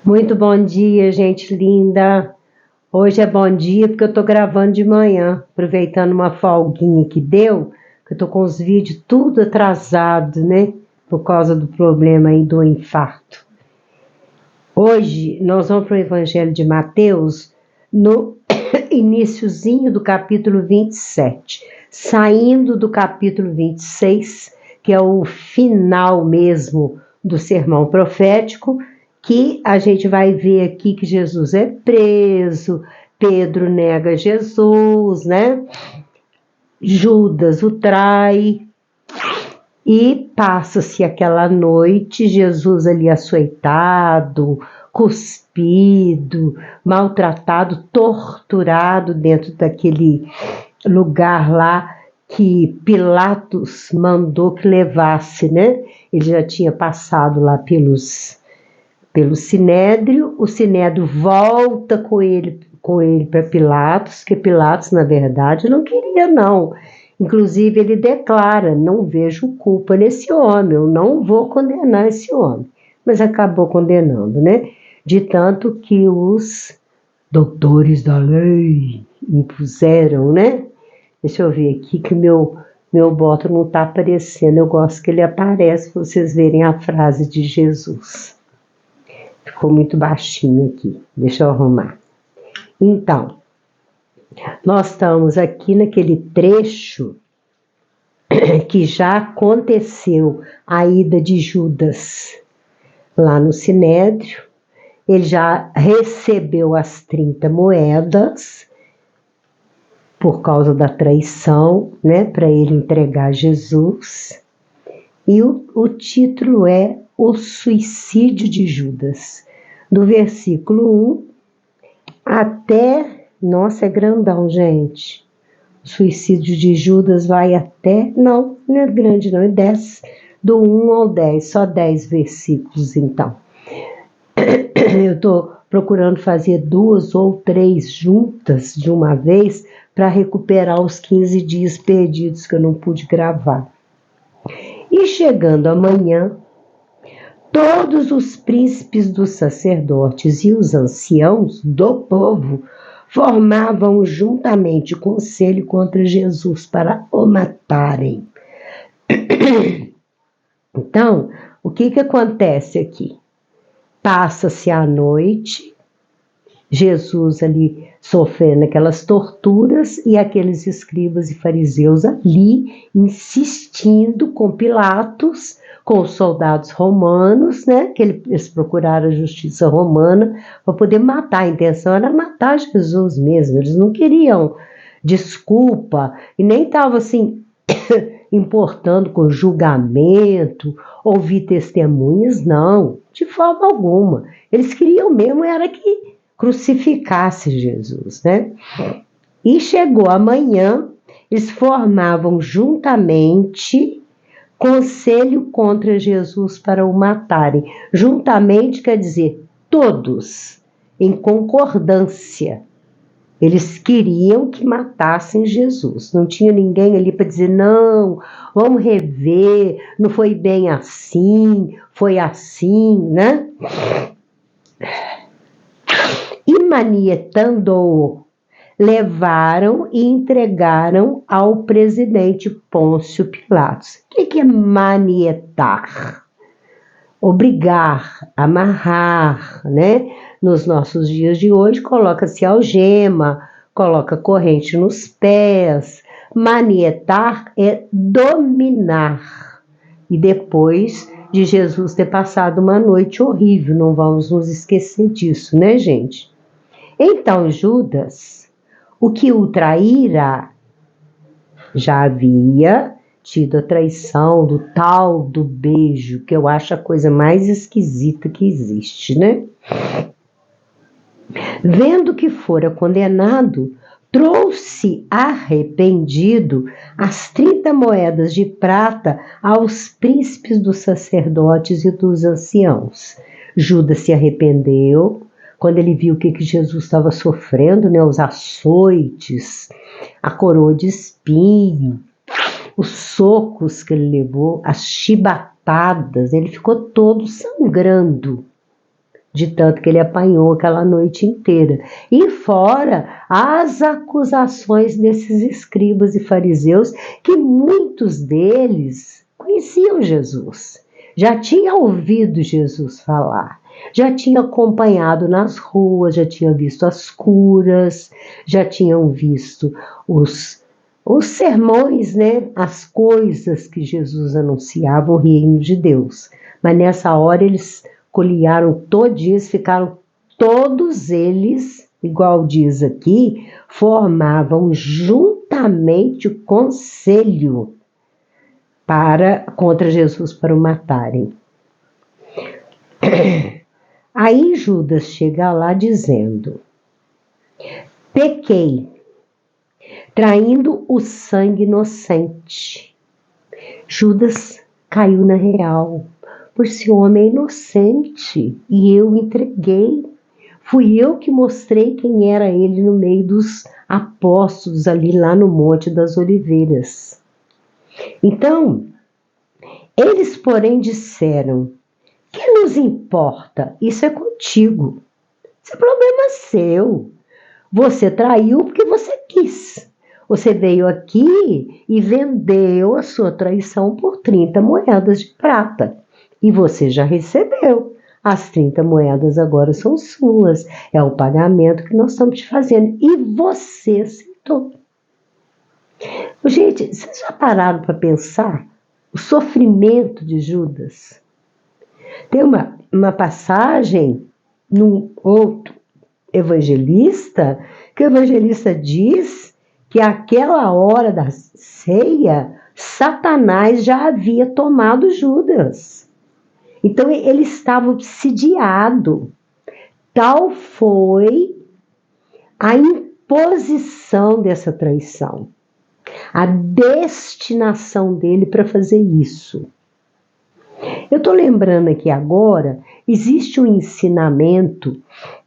Muito bom dia, gente linda. Hoje é bom dia porque eu tô gravando de manhã, aproveitando uma folguinha que deu, que eu tô com os vídeos tudo atrasado, né? Por causa do problema aí do infarto. Hoje nós vamos para o Evangelho de Mateus, no iniciozinho do capítulo 27, saindo do capítulo 26, que é o final mesmo do sermão profético, que a gente vai ver aqui que Jesus é preso, Pedro nega Jesus, né? Judas o trai, e passa-se aquela noite, Jesus ali açoitado, cuspido, maltratado, torturado dentro daquele lugar lá que Pilatos mandou que levasse, né? Ele já tinha passado lá pelo Sinédrio, o Sinédrio volta com ele para Pilatos, que Pilatos, na verdade, não queria, não. Inclusive, ele declara: não vejo culpa nesse homem, eu não vou condenar esse homem. Mas acabou condenando, né? De tanto que os doutores da lei impuseram, né? Deixa eu ver aqui que meu boto não está aparecendo, eu gosto que ele aparece para vocês verem a frase de Jesus. Ficou muito baixinho aqui, deixa eu arrumar. Então, nós estamos aqui naquele trecho que já aconteceu a ida de Judas lá no Sinédrio. Ele já recebeu as 30 moedas por causa da traição, né, para ele entregar Jesus. E o título é O Suicídio de Judas, do versículo 1 até... Nossa, é grandão, gente. O suicídio de Judas vai até... Não é grande não, é 10, do 1 ao 10, só 10 versículos então. Eu estou procurando fazer 2 ou 3 juntas de uma vez para recuperar os 15 dias perdidos que eu não pude gravar. E chegando amanhã, todos os príncipes dos sacerdotes e os anciãos do povo formavam juntamente conselho contra Jesus para o matarem. Então, o que acontece aqui? Passa-se a noite, Jesus ali sofrendo aquelas torturas e aqueles escribas e fariseus ali insistindo com Pilatos, com os soldados romanos, né? Que eles procuraram a justiça romana para poder matar. A intenção era matar Jesus mesmo. Eles não queriam desculpa e nem estavam assim importando com julgamento, ouvir testemunhas, não, de forma alguma. Eles queriam mesmo era que crucificasse Jesus, né? E chegou amanhã, eles formavam juntamente conselho contra Jesus para o matarem. Juntamente quer dizer todos, em concordância. Eles queriam que matassem Jesus. Não tinha ninguém ali para dizer, não, vamos rever, não foi bem assim, foi assim, né? E manietando-o, levaram e entregaram ao presidente Pôncio Pilatos. O que é manietar? Obrigar, amarrar, né? Nos nossos dias de hoje, coloca-se algema, coloca corrente nos pés. Manietar é dominar. E depois de Jesus ter passado uma noite horrível, não vamos nos esquecer disso, né, gente? Então, Judas, o que o traíra, já havia tido a traição do tal do beijo, que eu acho a coisa mais esquisita que existe, né? Vendo que fora condenado, trouxe arrependido as 30 moedas de prata aos príncipes dos sacerdotes e dos anciãos. Judas se arrependeu quando ele viu o que Jesus estava sofrendo, né? Os açoites, a coroa de espinho, os socos que ele levou, as chibatadas, ele ficou todo sangrando, de tanto que ele apanhou aquela noite inteira. E fora as acusações desses escribas e fariseus, que muitos deles conheciam Jesus, já tinham ouvido Jesus falar, já tinham acompanhado nas ruas, já tinham visto as curas, já tinham visto os sermões, né? As coisas que Jesus anunciava, o reino de Deus. Mas nessa hora eles coliaram todinhos, ficaram todos eles, igual diz aqui, formavam juntamente o conselho contra Jesus para o matarem. Aí Judas chega lá dizendo: pequei, traindo o sangue inocente. Judas caiu na real. Por esse homem é inocente e eu entreguei. Fui eu que mostrei quem era ele no meio dos apóstolos ali lá no Monte das Oliveiras. Então, eles porém disseram: que nos importa? Isso é contigo. Esse é problema seu. Você traiu porque você quis. Você veio aqui e vendeu a sua traição por 30 moedas de prata. E você já recebeu. As 30 moedas agora são suas. É o pagamento que nós estamos te fazendo. E você aceitou. Gente, vocês já pararam para pensar o sofrimento de Judas? Tem uma passagem num outro evangelista, que o evangelista diz que àquela hora da ceia, Satanás já havia tomado Judas. Então ele estava obsidiado. Tal foi a imposição dessa traição, a destinação dele para fazer isso. Eu estou lembrando aqui agora, existe um ensinamento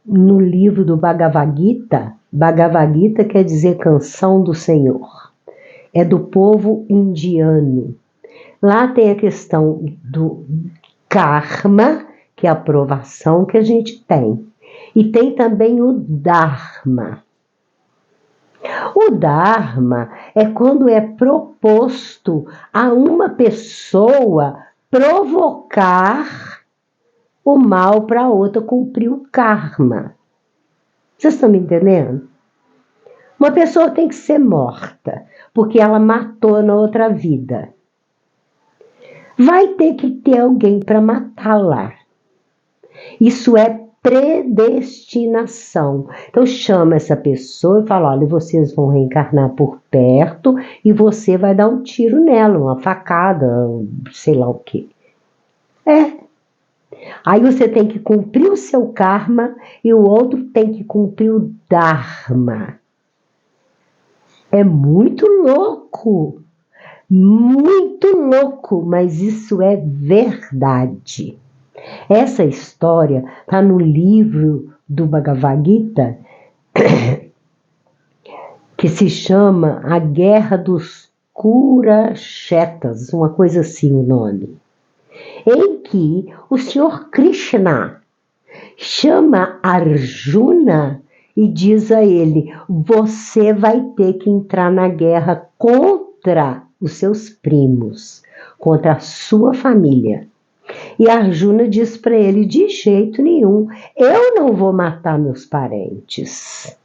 no livro do Bhagavad Gita. Bhagavad Gita quer dizer canção do Senhor. É do povo indiano. Lá tem a questão do karma, que é a provação que a gente tem. E tem também o dharma. O dharma é quando é proposto a uma pessoa provocar o mal para a outra cumprir o karma. Vocês estão me entendendo? Uma pessoa tem que ser morta porque ela matou na outra vida. Vai ter que ter alguém para matá-la. Isso é predestinação. Então chama essa pessoa e fala: olha, vocês vão reencarnar por perto e você vai dar um tiro nela, uma facada, sei lá o quê. Aí você tem que cumprir o seu karma e o outro tem que cumprir o dharma. É muito louco, mas isso é verdade. Essa história está no livro do Bhagavad Gita, que se chama A Guerra dos Kurukshetas, uma coisa assim o nome, em que o Senhor Krishna chama Arjuna e diz a ele: você vai ter que entrar na guerra contra os seus primos, contra a sua família. E Arjuna diz para ele: de jeito nenhum, eu não vou matar meus parentes.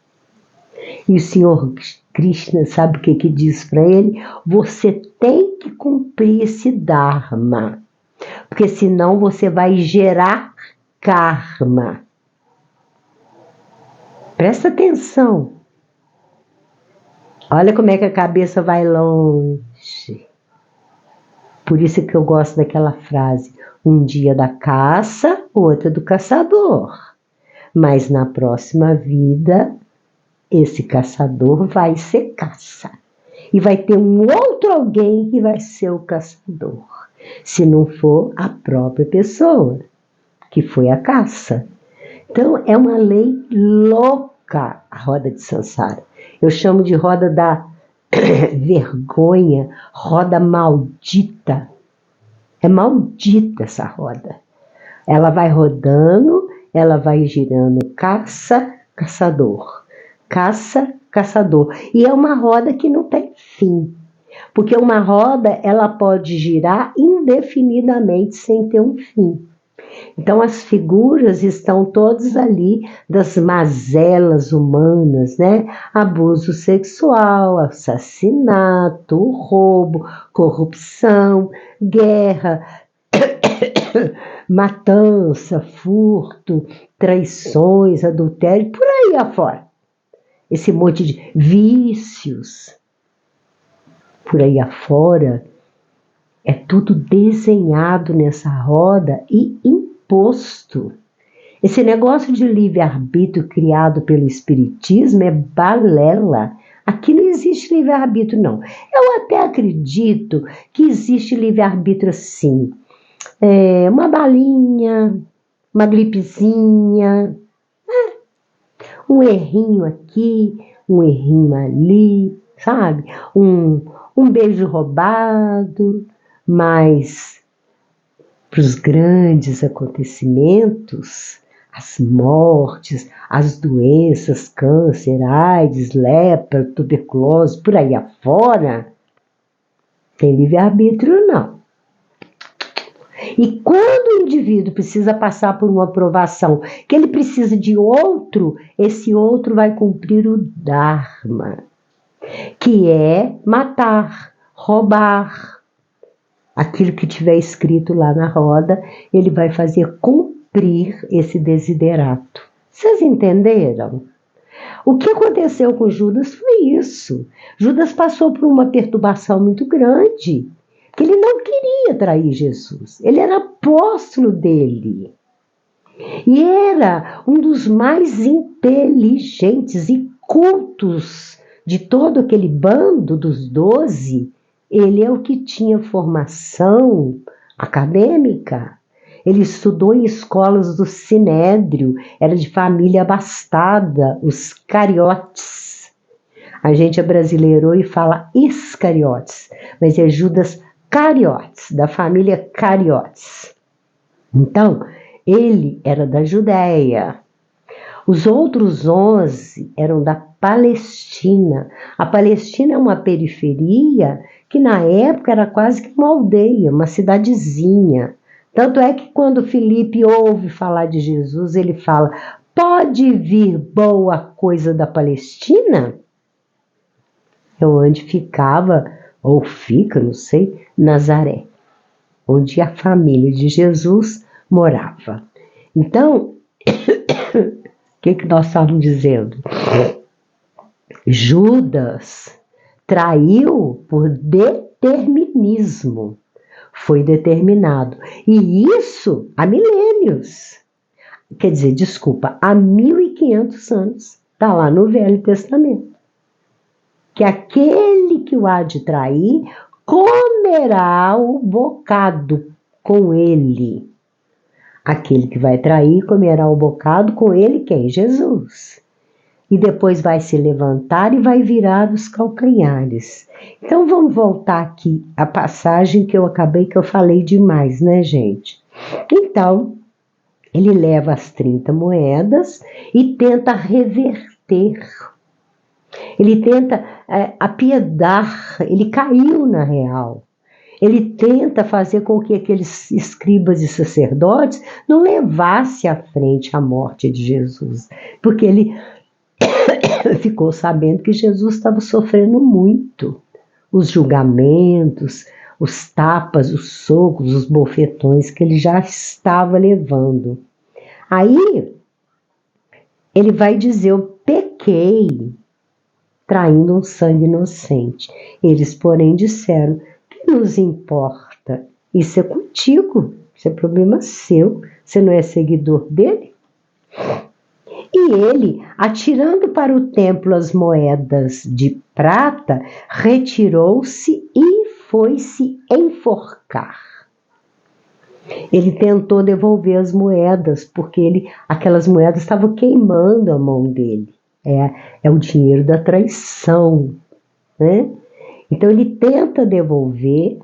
E o Senhor Krishna sabe o que diz para ele? Você tem que cumprir esse dharma, porque senão você vai gerar karma. Presta atenção. Olha como é que a cabeça vai longe. Por isso que eu gosto daquela frase: um dia da caça, outro do caçador. Mas na próxima vida, esse caçador vai ser caça. E vai ter um outro alguém que vai ser o caçador. Se não for a própria pessoa, que foi a caça. Então é uma lei louca a roda de Sansara. Eu chamo de roda da vergonha, roda maldita. É maldita essa roda. Ela vai rodando, ela vai girando, caça, caçador, caça, caçador. E é uma roda que não tem fim, porque uma roda ela pode girar indefinidamente sem ter um fim. Então as figuras estão todas ali das mazelas humanas, né? Abuso sexual, assassinato, roubo, corrupção, guerra, matança, furto, traições, adultério, por aí afora. Esse monte de vícios, por aí afora, é tudo desenhado nessa roda e imposto. Esse negócio de livre-arbítrio criado pelo espiritismo é balela. Aqui não existe livre-arbítrio, não. Eu até acredito que existe livre-arbítrio sim. Uma balinha, uma gripezinha, um errinho aqui, um errinho ali, sabe? Um beijo roubado, mas para os grandes acontecimentos, as mortes, as doenças, câncer, AIDS, lepra, tuberculose, por aí afora, tem livre-arbítrio não. E quando o indivíduo precisa passar por uma provação, que ele precisa de outro, esse outro vai cumprir o Dharma, que é matar, roubar. Aquilo que tiver escrito lá na roda, ele vai fazer cumprir esse desiderato. Vocês entenderam? O que aconteceu com Judas foi isso. Judas passou por uma perturbação muito grande, que ele não queria trair Jesus. Ele era apóstolo dele. E era um dos mais inteligentes e cultos de todo aquele bando dos 12. Ele é o que tinha formação acadêmica. Ele estudou em escolas do Sinédrio, era de família abastada, os cariotes. A gente abrasileirou e fala iscariotes, mas é Judas Cariotes, da família Cariotes. Então, ele era da Judéia. Os outros 11 eram da Palestina. A Palestina é uma periferia que na época era quase que uma aldeia, uma cidadezinha. Tanto é que quando Filipe ouve falar de Jesus, ele fala: pode vir boa coisa da Palestina? É onde ficava, ou fica, não sei, Nazaré, onde a família de Jesus morava. Então, o que nós estávamos dizendo? Judas traiu por determinismo. Foi determinado. E isso há milênios. Quer dizer, desculpa, há 1500 anos. Está lá no Velho Testamento. Que aquele que o há de trair comerá o bocado com ele. Aquele que vai trair comerá o bocado com ele, quem? Jesus. E depois vai se levantar e vai virar os calcanhares. Então vamos voltar aqui à passagem que eu falei demais, né, gente? Então, ele leva as 30 moedas e tenta reverter. Ele tenta apiedar, ele caiu na real. Ele tenta fazer com que aqueles escribas e sacerdotes não levassem à frente a morte de Jesus, porque ele ficou sabendo que Jesus estava sofrendo muito. Os julgamentos, os tapas, os socos, os bofetões que ele já estava levando. Aí, ele vai dizer: eu pequei, traindo um sangue inocente. Eles, porém, disseram: que nos importa? Isso é contigo, isso é problema seu. Você não é seguidor dele? E ele, atirando para o templo as moedas de prata, retirou-se e foi se enforcar. Ele tentou devolver as moedas, porque aquelas moedas estavam queimando a mão dele. É o dinheiro da traição, né? Então ele tenta devolver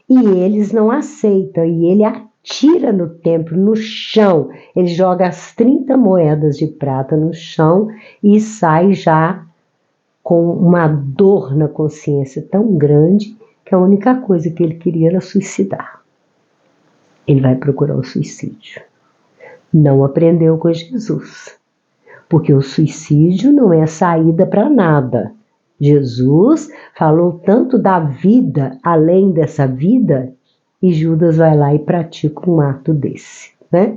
e eles não aceitam, e ele atira no templo, no chão, ele joga as 30 moedas de prata no chão e sai já com uma dor na consciência tão grande que a única coisa que ele queria era suicidar. Ele vai procurar o suicídio. Não aprendeu com Jesus, porque o suicídio não é saída para nada. Jesus falou tanto da vida além dessa vida, e Judas vai lá e pratica um ato desse, né?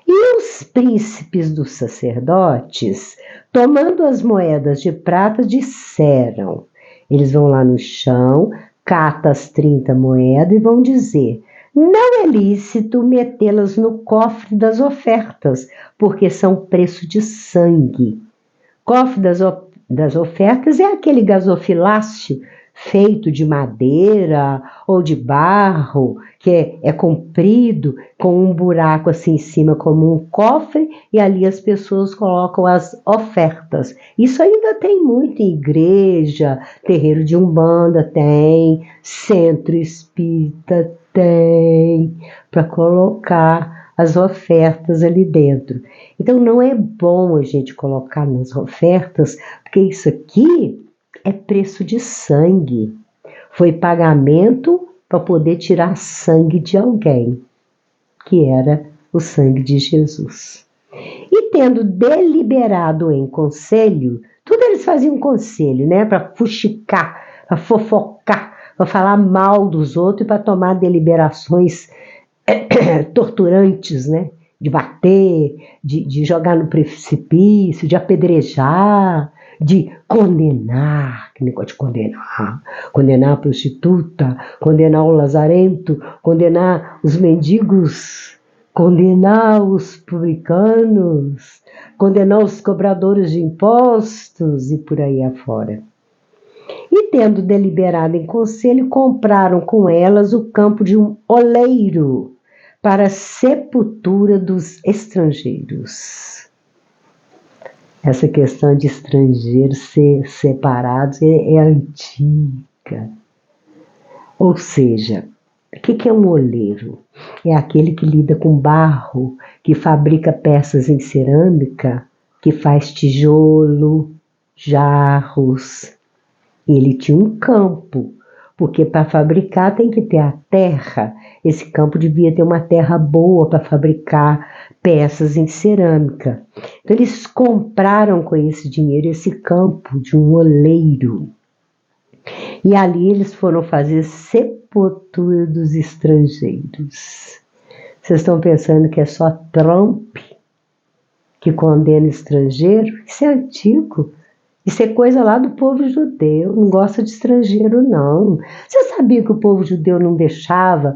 E os príncipes dos sacerdotes, tomando as moedas de prata, disseram, eles vão lá no chão, catam as 30 moedas e vão dizer, não é lícito metê-las no cofre das ofertas, porque são preço de sangue. Cofre das ofertas é aquele gasofilácio feito de madeira ou de barro, que é comprido, com um buraco assim em cima como um cofre, e ali as pessoas colocam as ofertas. Isso ainda tem muito em igreja, terreiro de umbanda tem, centro espírita tem, para colocar as ofertas ali dentro. Então não é bom a gente colocar nas ofertas, porque isso aqui é preço de sangue. Foi pagamento para poder tirar sangue de alguém, que era o sangue de Jesus. E tendo deliberado em conselho, tudo eles faziam conselho, né? Para fuxicar, para fofocar, para falar mal dos outros e para tomar deliberações torturantes, né? De bater, de jogar no precipício, de apedrejar, de condenar, que negócio de condenar a prostituta, condenar o lazarento, condenar os mendigos, condenar os publicanos, condenar os cobradores de impostos e por aí afora. E tendo deliberado em conselho, compraram com elas o campo de um oleiro para a sepultura dos estrangeiros. Essa questão de estrangeiros ser separados é antiga. Ou seja, o que é um oleiro? É aquele que lida com barro, que fabrica peças em cerâmica, que faz tijolo, jarros. Ele tinha um campo, porque para fabricar tem que ter a terra. Esse campo devia ter uma terra boa para fabricar peças em cerâmica. Então eles compraram com esse dinheiro esse campo de um oleiro. E ali eles foram fazer sepultura dos estrangeiros. Vocês estão pensando que é só Trump que condena estrangeiro? Isso é antigo. Isso é coisa lá do povo judeu, não gosta de estrangeiro, não. Você sabia que o povo judeu não deixava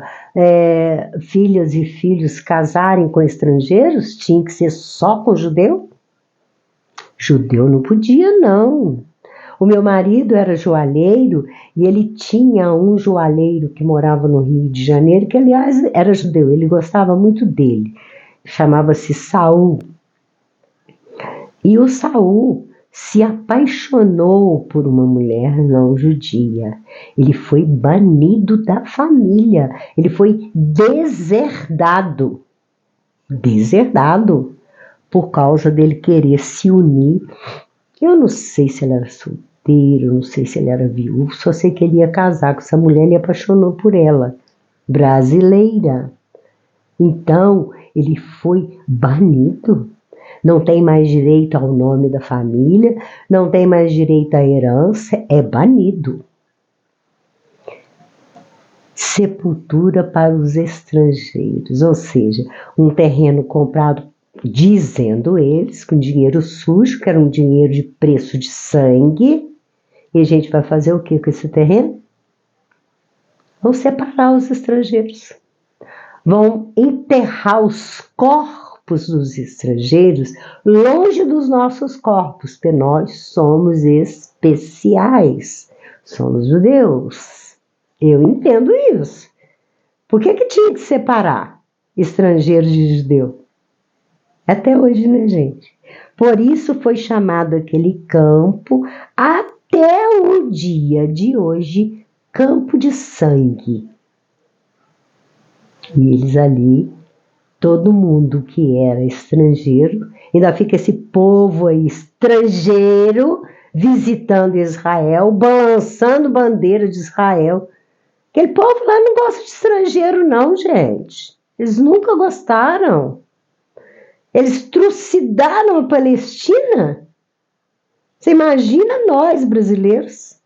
filhas e filhos casarem com estrangeiros? Tinha que ser só com judeu? Judeu não podia, não. O meu marido era joalheiro e ele tinha um joalheiro que morava no Rio de Janeiro, que aliás era judeu, ele gostava muito dele. Chamava-se Saul. E o Saul se apaixonou por uma mulher não judia. Ele foi banido da família. Ele foi deserdado. Deserdado. Por causa dele querer se unir. Eu não sei se ele era solteiro, não sei se ele era viúvo, só sei que ele ia casar com essa mulher, ele apaixonou por ela. Brasileira. Então, ele foi banido. Não tem mais direito ao nome da família, não tem mais direito à herança, é banido. Sepultura para os estrangeiros, ou seja, um terreno comprado, dizendo eles, com dinheiro sujo, que era um dinheiro de preço de sangue, e a gente vai fazer o que com esse terreno? Vão separar os estrangeiros, vão enterrar os corpos dos estrangeiros longe dos nossos corpos, porque nós somos especiais, somos judeus. Eu entendo isso. Por que tinha que separar estrangeiro de judeu? Até hoje, né, gente? Por isso foi chamado aquele campo até o dia de hoje campo de sangue. E eles ali, todo mundo que era estrangeiro, ainda fica esse povo aí estrangeiro visitando Israel, balançando bandeira de Israel. Aquele povo lá não gosta de estrangeiro não, gente. Eles nunca gostaram. Eles trucidaram a Palestina. Você imagina nós, brasileiros?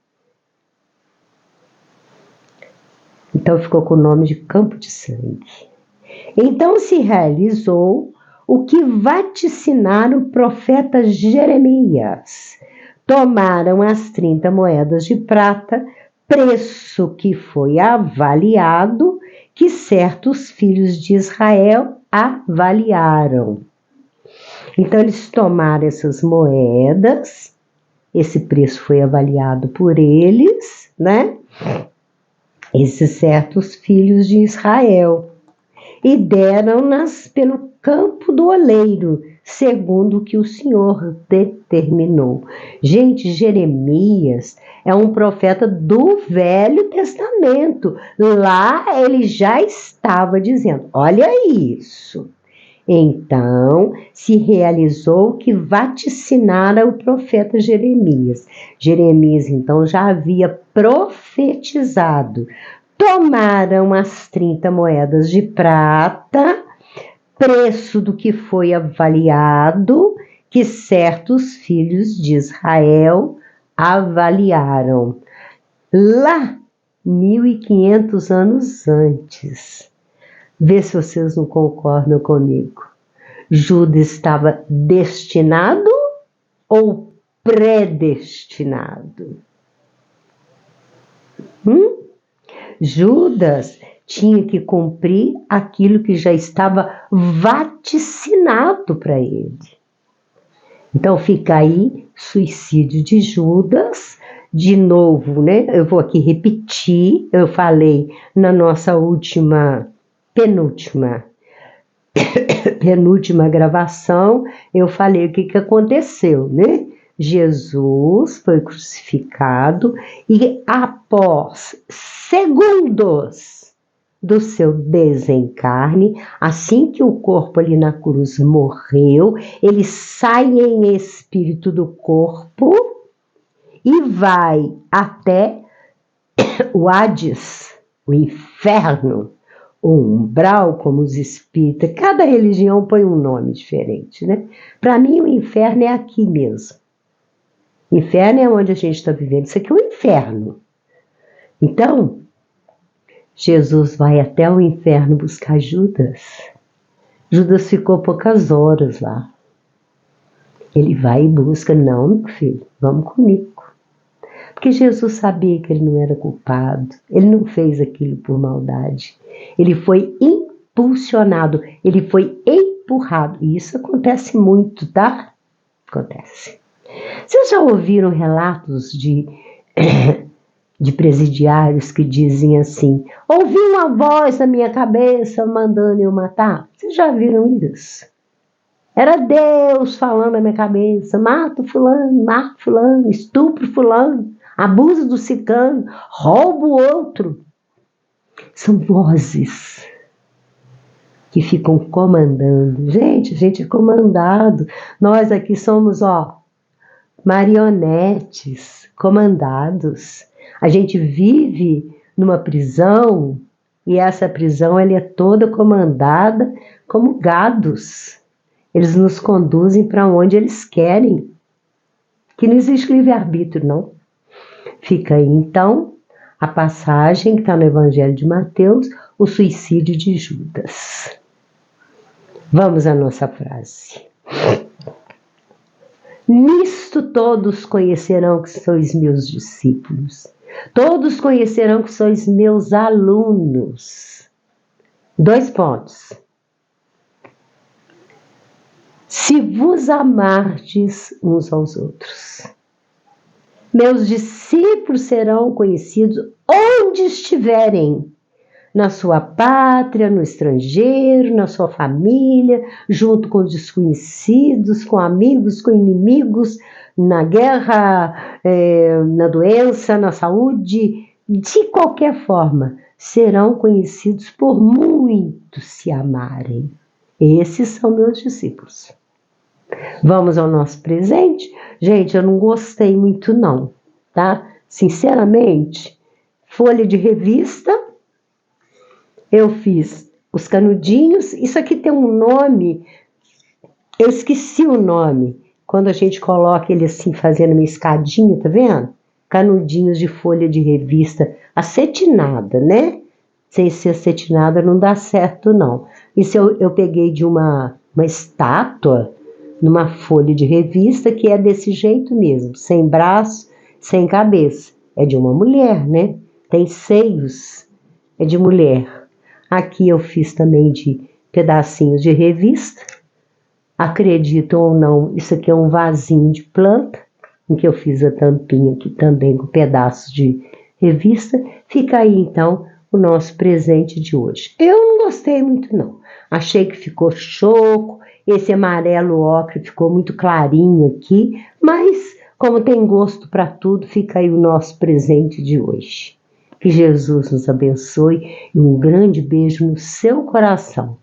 Então ficou com o nome de Campo de Sangue. Então se realizou o que vaticinaram o profeta Jeremias. Tomaram as 30 moedas de prata, preço que foi avaliado, que certos filhos de Israel avaliaram. Então eles tomaram essas moedas, esse preço foi avaliado por eles, né? Esses certos filhos de Israel, e deram-nas pelo campo do oleiro, segundo o que o Senhor determinou. Gente, Jeremias é um profeta do Velho Testamento. Lá ele já estava dizendo, olha isso. Então se realizou o que vaticinara o profeta Jeremias. Jeremias então já havia profetizado. Tomaram as 30 moedas de prata, preço do que foi avaliado, que certos filhos de Israel avaliaram. Lá, 1500 anos antes. Vê se vocês não concordam comigo. Judas estava destinado ou predestinado? Judas tinha que cumprir aquilo que já estava vaticinado para ele. Então fica aí suicídio de Judas. De novo, né? Eu vou aqui repetir, eu falei na nossa penúltima gravação, eu falei o que aconteceu, né? Jesus foi crucificado e após segundos do seu desencarne, assim que o corpo ali na cruz morreu, ele sai em espírito do corpo e vai até o Hades, o inferno, o umbral, como os espíritas. Cada religião põe um nome diferente, né? Para mim, o inferno é aqui mesmo. Inferno é onde a gente está vivendo. Isso aqui é o inferno. Então, Jesus vai até o inferno buscar Judas. Judas ficou poucas horas lá. Ele vai e busca, não, meu filho, vamos comigo. Porque Jesus sabia que ele não era culpado. Ele não fez aquilo por maldade. Ele foi impulsionado, ele foi empurrado. E isso acontece muito, tá? Acontece. Vocês já ouviram relatos de presidiários que dizem assim: ouvi uma voz na minha cabeça mandando eu matar? Vocês já viram isso? Era Deus falando na minha cabeça: mata fulano, estupro fulano, abuso do ciclano, rouba o outro. São vozes que ficam comandando. Gente, a gente é comandado. Nós aqui somos, marionetes, comandados. A gente vive numa prisão e essa prisão ela é toda comandada como gados. Eles nos conduzem para onde eles querem. Que não existe livre-arbítrio, não. Fica aí, então, a passagem que está no Evangelho de Mateus, o suicídio de Judas. Vamos à nossa frase. Nisto todos conhecerão que sois meus discípulos. Todos conhecerão que sois meus alunos. 2 pontos. Se vos amardes uns aos outros. Meus discípulos serão conhecidos onde estiverem. Na sua pátria, no estrangeiro, na sua família, junto com desconhecidos, com amigos, com inimigos. na guerra, na doença, na saúde, de qualquer forma, serão conhecidos por muitos se amarem. Esses são meus discípulos. Vamos ao nosso presente? Gente, eu não gostei muito não, tá? Sinceramente, folha de revista, eu fiz os canudinhos, isso aqui tem um nome, eu esqueci o nome, quando a gente coloca ele assim, fazendo uma escadinha, tá vendo? Canudinhos de folha de revista, acetinada, né? Sem ser acetinada não dá certo não. Isso eu peguei de uma estátua, numa folha de revista, que é desse jeito mesmo, sem braço, sem cabeça. É de uma mulher, né? Tem seios, é de mulher. Aqui eu fiz também de pedacinhos de revista. Acreditam ou não, isso aqui é um vasinho de planta, em que eu fiz a tampinha aqui também com pedaços de revista. Fica aí então o nosso presente de hoje. Eu não gostei muito não, achei que ficou choco, esse amarelo ocre ficou muito clarinho aqui, mas como tem gosto para tudo, fica aí o nosso presente de hoje. Que Jesus nos abençoe e um grande beijo no seu coração.